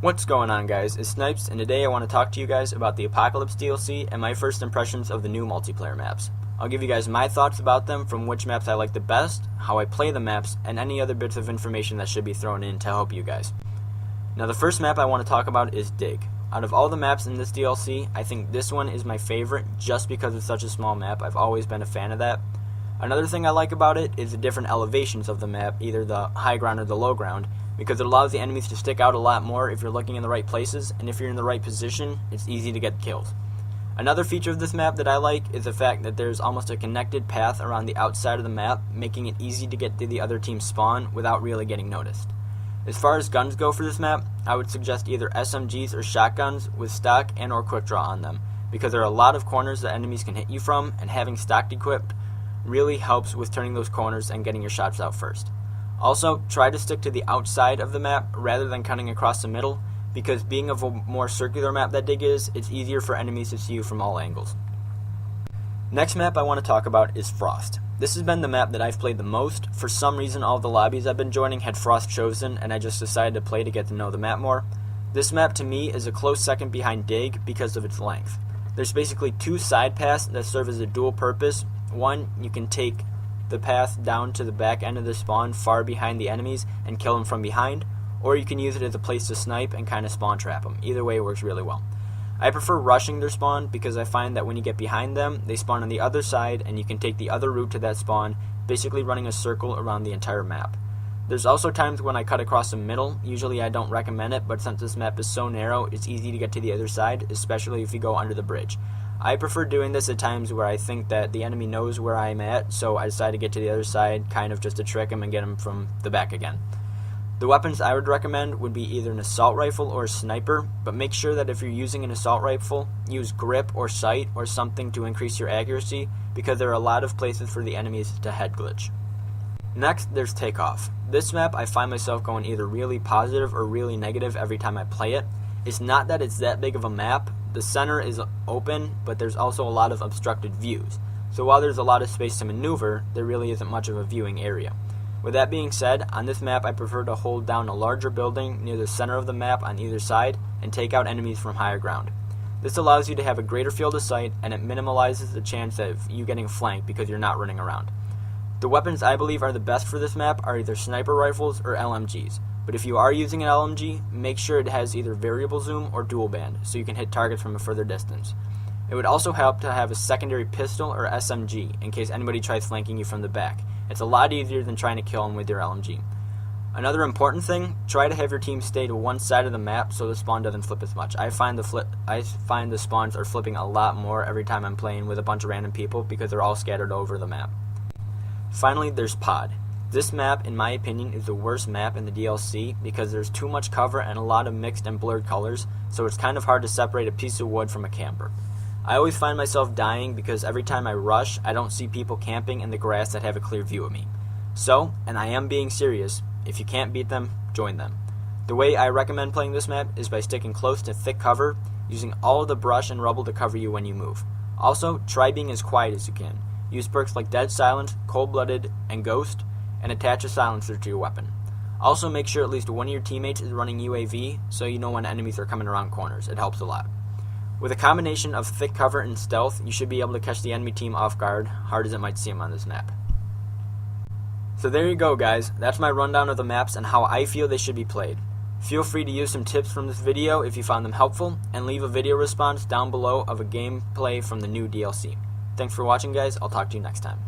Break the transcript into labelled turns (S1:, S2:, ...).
S1: What's going on, guys? It's Snipes, and today I want to talk to you guys about the Apocalypse DLC and my first impressions of the new multiplayer maps. I'll give you guys my thoughts about them, from which maps I like the best, how I play the maps, and any other bits of information that should be thrown in to help you guys. Now, the first map I want to talk about is Dig. Out of all the maps in this DLC, I think this one is my favorite just because it's such a small map. I've always been a fan of that. Another thing I like about it is the different elevations of the map, either the high ground or the low ground, because it allows the enemies to stick out a lot more if you're looking in the right places, and if you're in the right position, it's easy to get killed. Another feature of this map that I like is the fact that there's almost a connected path around the outside of the map, making it easy to get to the other team's spawn without really getting noticed. As far as guns go for this map, I would suggest either SMGs or shotguns with stock and or quick draw on them, because there are a lot of corners that enemies can hit you from, and having stock equipped really helps with turning those corners and getting your shots out first. Also, try to stick to the outside of the map rather than cutting across the middle, because being of a more circular map that Dig is, it's easier for enemies to see you from all angles. Next map I want to talk about is Frost. This has been the map that I've played the most. For some reason, all the lobbies I've been joining had Frost chosen, and I just decided to play to get to know the map more. This map to me is a close second behind Dig because of its length. There's basically two side paths that serve as a dual purpose. One, you can take the path down to the back end of the spawn far behind the enemies and kill them from behind, or you can use it as a place to snipe and kind of spawn trap them. Either way works really well. I prefer rushing their spawn because I find that when you get behind them, they spawn on the other side and you can take the other route to that spawn, basically running a circle around the entire map. There's also times when I cut across the middle. Usually I don't recommend it, but since this map is so narrow, it's easy to get to the other side, especially if you go under the bridge. I prefer doing this at times where I think that the enemy knows where I'm at, so I decide to get to the other side, kind of just to trick him and get him from the back again. The weapons I would recommend would be either an assault rifle or a sniper, but make sure that if you're using an assault rifle, use grip or sight or something to increase your accuracy, because there are a lot of places for the enemies to head glitch. Next, there's Takeoff. This map I find myself going either really positive or really negative every time I play it. It's not that it's that big of a map. The center is open, but there's also a lot of obstructed views. So while there's a lot of space to maneuver, there really isn't much of a viewing area. With that being said, on this map I prefer to hold down a larger building near the center of the map on either side and take out enemies from higher ground. This allows you to have a greater field of sight, and it minimalizes the chance of you getting flanked because you're not running around. The weapons I believe are the best for this map are either sniper rifles or LMGs. But if you are using an LMG, make sure it has either variable zoom or dual band, so you can hit targets from a further distance. It would also help to have a secondary pistol or SMG, in case anybody tries flanking you from the back. It's a lot easier than trying to kill them with your LMG. Another important thing, try to have your team stay to one side of the map so the spawn doesn't flip as much. I find the spawns are flipping a lot more every time I'm playing with a bunch of random people because they're all scattered over the map. Finally, there's Pod. This map, in my opinion, is the worst map in the DLC because there's too much cover and a lot of mixed and blurred colors, so it's kind of hard to separate a piece of wood from a camper. I always find myself dying because every time I rush, I don't see people camping in the grass that have a clear view of me. So, and I am being serious, if you can't beat them, join them. The way I recommend playing this map is by sticking close to thick cover, using all of the brush and rubble to cover you when you move. Also, try being as quiet as you can. Use perks like Dead Silent, Cold-Blooded, and Ghost, and attach a silencer to your weapon. Also, make sure at least one of your teammates is running UAV so you know when enemies are coming around corners. It helps a lot. With a combination of thick cover and stealth, you should be able to catch the enemy team off guard, hard as it might seem on this map. So there you go, guys. That's my rundown of the maps and how I feel they should be played. Feel free to use some tips from this video if you found them helpful, and leave a video response down below of a gameplay from the new DLC. Thanks for watching, guys. I'll talk to you next time.